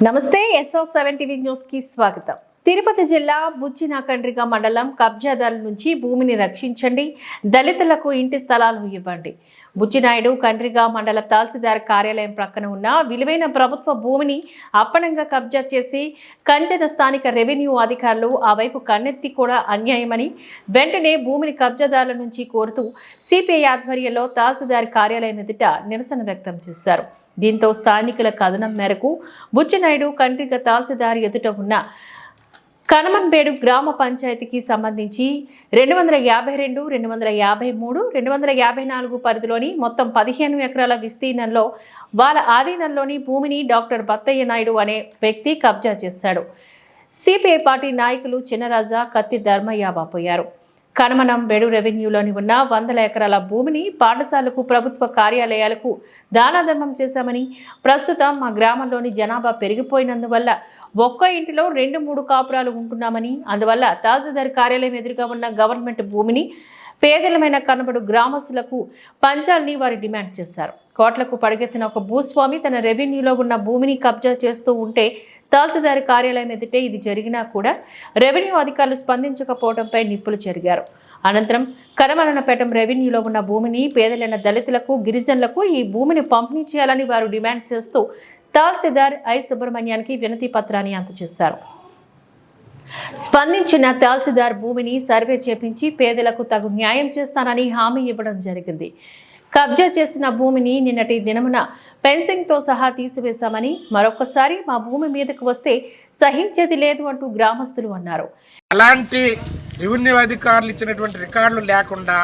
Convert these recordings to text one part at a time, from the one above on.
నమస్తే SO7 TV news కి స్వాగతం. తిరుపతి జిల్లా బుచ్చినాకండ్రిగ మండలం కబ్జాదారుల నుంచి భూమిని రక్షించండి, దళితులకు ఇంటి స్థలాలు ఇవ్వండి. బుచ్చినాయుడు కండ్రిగ మండల తహసీల్దార్ కార్యాలయం ప్రక్కన ఉన్న విలువైన ప్రభుత్వ భూమిని అప్పనంగా కబ్జా చేసి కంచెన స్థానిక రెవెన్యూ అధికారులు ఆ వైపు కన్నెత్తి కూడా అన్యాయమని వెంటనే భూమిని కబ్జాదారుల నుంచి కోరుతూ సిపిఐ ఆధ్వర్యంలో తహసీల్దార్ కార్యాలయం ఎదుట నిరసన వ్యక్తం చేశారు. దీంతో స్థానికుల కథనం మేరకు బుచ్చినాయుడు కండ్రిగ తహసీల్దార్ ఎదుట ఉన్న కనమన్బేడు గ్రామ పంచాయతీకి సంబంధించి 252, 253, 254 పరిధిలోని మొత్తం 15 ఎకరాల విస్తీర్ణంలో వాళ్ళ ఆధీనంలోని భూమిని డాక్టర్ బత్తయ్య నాయుడు అనే వ్యక్తి కబ్జా చేశాడు. సిపిఐ పార్టీ నాయకులు చిన్నరాజా, కత్తి ధర్మయ్య వాపోయారు. కనమనంబేడు రెవెన్యూలోని ఉన్న 100 ఎకరాల భూమిని పాఠశాలకు, ప్రభుత్వ కార్యాలయాలకు దానధర్మం చేశామని, ప్రస్తుతం మా గ్రామంలోని జనాభా పెరిగిపోయినందువల్ల ఒక్క ఇంటిలో 2-3 కాపురాలు ఉంటున్నామని, అందువల్ల తహసీల్దార్ కార్యాలయం ఎదురుగా ఉన్న గవర్నమెంట్ భూమిని పేదలమైన కనబడు గ్రామస్తులకు పంచాలని వారు డిమాండ్ చేశారు. కోట్లకు పడిగెత్తిన ఒక భూస్వామి తన రెవెన్యూలో ఉన్న భూమిని కబ్జా చేస్తూ ఉంటే తహసీల్దార్ కార్యాలయం ఎదుటే ఇది జరిగినా కూడా రెవెన్యూ అధికారులు స్పందించకపోవడంపై నిప్పులు చెరిగారు. అనంతరం కనమలనపేట రెవెన్యూలో ఉన్న భూమిని పేదలైన దళితులకు, గిరిజనులకు ఈ భూమిని పంపిణీ చేయాలని వారు డిమాండ్ చేస్తూ తహసీల్దార్ ఐ సుబ్రహ్మణ్యానికి వినతి పత్రాన్ని అందజేశారు. స్పందించిన తహసీల్దార్ భూమిని సర్వే చేపించి పేదలకు తగు న్యాయం చేస్తానని హామీ ఇవ్వడం జరిగింది. కబ్జా చేసిన భూమిని నిన్నటి దినమున ఫెన్సింగ్తో సహా తీసివేశామని, మరొకసారి మా భూమి మీదకు వస్తే సహించేది లేదు అంటూ గ్రామస్తులు అన్నారు. అలాంటి రెవెన్యూ అధికారులు ఇచ్చినటువంటి రికార్డులు లేకుండా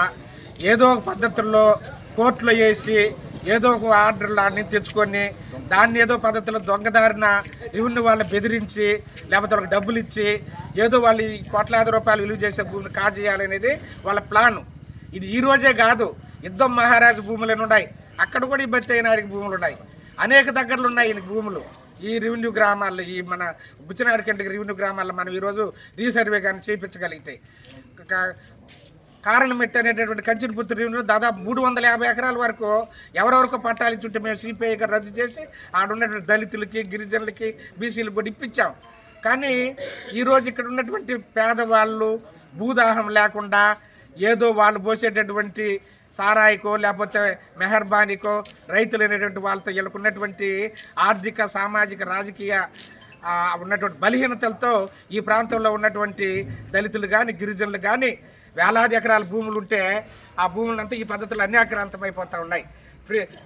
ఏదో ఒక పద్ధతుల్లో కోర్టులో వేసి ఏదో ఒక ఆర్డర్లు అన్ని తెచ్చుకొని దాన్ని ఏదో పద్ధతిలో దొంగదారిన రెవెన్యూ వాళ్ళు బెదిరించి లేకపోతే వాళ్ళకి డబ్బులు ఇచ్చి ఏదో వాళ్ళు కోట్లాది రూపాయలు విలువ చేసే భూమిని కాజేయాలనేది వాళ్ళ ప్లాను. ఇది ఈ రోజే కాదు, యుద్ధం మహారాజు భూములు ఉన్నాయి, అక్కడ కూడా ఈ బత్తయ్య నాయుడికి భూములు ఉన్నాయి, అనేక దగ్గరలు ఉన్నాయి ఈయనకి భూములు. ఈ రెవెన్యూ గ్రామాల్లో, ఈ మన బుచ్చినాయుడు కంటికి రెవెన్యూ గ్రామాల్లో మనం ఈరోజు రీసర్వే కానీ చేయించగలిగితే కారణమెట్టి అనేటటువంటి కంచెనపుత్తూరు రెవెన్యూలో దాదాపు 350 ఎకరాల వరకు ఎవరెవరికో పట్టాలు ఇచ్చుంటే మేము సిపిఐగా రద్దు చేసి ఆడున్నటువంటి దళితులకి, గిరిజనులకి, బీసీలకు కూడా ఇప్పించాం. కానీ ఈరోజు ఇక్కడ ఉన్నటువంటి పేదవాళ్ళు భూదాహం లేకుండా ఏదో వాళ్ళు పోసేటటువంటి సారాయికో లేకపోతే మెహర్బానీకో రైతులు అనేటువంటి వాళ్ళతో వీళ్ళకున్నటువంటి ఆర్థిక, సామాజిక, రాజకీయ ఉన్నటువంటి బలహీనతలతో ఈ ప్రాంతంలో ఉన్నటువంటి దళితులు కానీ, గిరిజనులు కానీ వేలాది ఎకరాల భూములు ఉంటే ఆ భూములంతా ఈ పద్ధతులు అన్యాక్రాంతమైపోతూ ఉన్నాయి.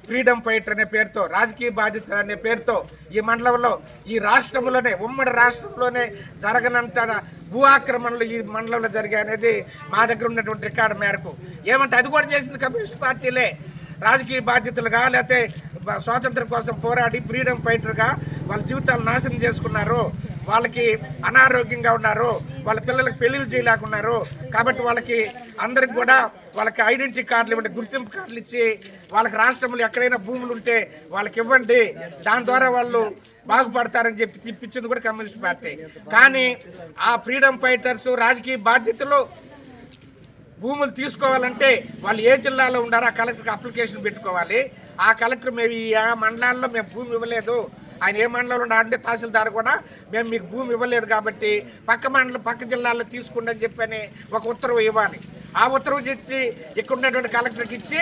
ఫ్రీడమ్ ఫైటర్ అనే పేరుతో, రాజకీయ బాధ్యత అనే పేరుతో ఈ మండలంలో, ఈ రాష్ట్రంలోనే, ఉమ్మడి రాష్ట్రంలోనే జరగనంత భూ ఆక్రమణలు ఈ మండలంలో జరిగాయి అనేది మా దగ్గర ఉన్నటువంటి రికార్డు మేరకు. ఏమంటే అది కూడా చేసింది కమ్యూనిస్ట్ పార్టీలే. రాజకీయ బాధ్యతలుగా లేకపోతే స్వాతంత్రం కోసం పోరాడి ఫ్రీడమ్ ఫైటర్గా వాళ్ళ జీవితాలు నాశనం చేసుకున్నారు, వాళ్ళకి అనారోగ్యంగా ఉన్నారు, వాళ్ళ పిల్లలకు పెళ్లిళ్ళు చేయలేకున్నారు. కాబట్టి వాళ్ళకి అందరికి కూడా వాళ్ళకి ఐడెంటిటీ కార్డులు ఇవ్వండి, గుర్తింపు కార్డులు ఇచ్చి వాళ్ళకి రాష్ట్రంలో ఎక్కడైనా భూములు ఉంటే వాళ్ళకి ఇవ్వండి, దాని ద్వారా వాళ్ళు బాగుపడతారని చెప్పి తిప్పించింది కూడా కమ్యూనిస్ట్ పార్టీ. కానీ ఆ ఫ్రీడమ్ ఫైటర్స్ రాజకీయ బాధ్యతలు భూములు తీసుకోవాలంటే వాళ్ళు ఏ జిల్లాలో ఉండారో ఆ కలెక్టర్కి అప్లికేషన్ పెట్టుకోవాలి. ఆ కలెక్టర్ మేము ఈ మండలాల్లో మేము భూమి ఇవ్వలేదు, ఆయన ఏ మండలంలో ఉన్నాడంటే తహసీల్దార్ కూడా మేము మీకు భూమి ఇవ్వలేదు కాబట్టి పక్క మండలం, పక్క జిల్లాల్లో తీసుకోండి అని చెప్పని ఒక ఉత్తర్వు ఇవ్వాలి. ఆ ఉత్తర్వు తెచ్చి ఇక్కడ ఉన్నటువంటి కలెక్టర్కి ఇచ్చి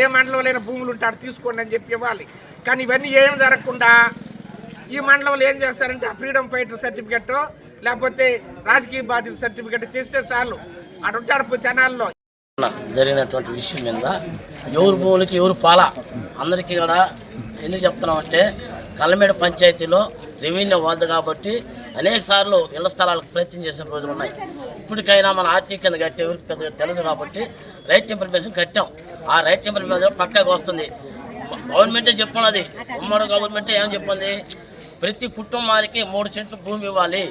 ఏ మండలంలో భూములు ఉంటాడు తీసుకోండి అని చెప్పి ఇవ్వాలి. కానీ ఇవన్నీ ఏం జరగకుండా ఈ మండలంలో ఏం చేస్తారంటే ఆ ఫ్రీడమ్ ఫైటర్ సర్టిఫికెట్ లేకపోతే రాజకీయ బాధ్యత సర్టిఫికెట్ తెస్తే చాలు అటు ఉంటాడు జనాల్లో. జరిగినటువంటి విషయం మీద ఎవరు భూములకి ఎవరు పాలా అందరికీ కూడా ఎందుకు చెప్తున్నామంటే, కల్లమేడు పంచాయతీలో రెవెన్యూ వాళ్ళది కాబట్టి అనేక సార్లు ఇళ్ల స్థలాలకు ప్రయత్నం చేసిన రోజులు ఉన్నాయి. ఇప్పటికైనా మన ఆర్టీ కింద కట్టే ఎవరికి పెద్దగా తెలియదు కాబట్టి రైట్ ఇంప్లిమెంటేషన్ కట్టాం. ఆ రైట్ ఇంప్లిమెంటేషన్ పక్కకు వస్తుంది. గవర్నమెంటే చెప్పున్నది, ఉమ్మడి గవర్నమెంటే ఏమని చెప్పింది, ప్రతి కుటుంబానికి 3 సెంట్లు భూమి ఇవ్వాలి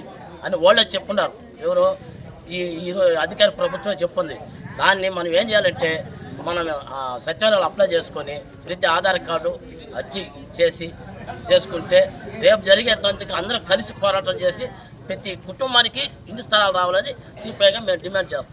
అని వాళ్ళే చెప్పున్నారు. ఎవరు ఈ అధికార ప్రభుత్వం చెప్పింది. దాన్ని మనం ఏం చేయాలంటే, మనం సచివాలయాలు అప్లై చేసుకొని ప్రతి ఆధార్ కార్డు అర్జీ చేసుకుంటే రేపు జరిగే తంతుకి అందరం కలిసి పోరాటం చేసి ప్రతి కుటుంబానికి ఇంటి స్థలాలు రావాలని సిపిఐగా మేము డిమాండ్ చేస్తున్నాం.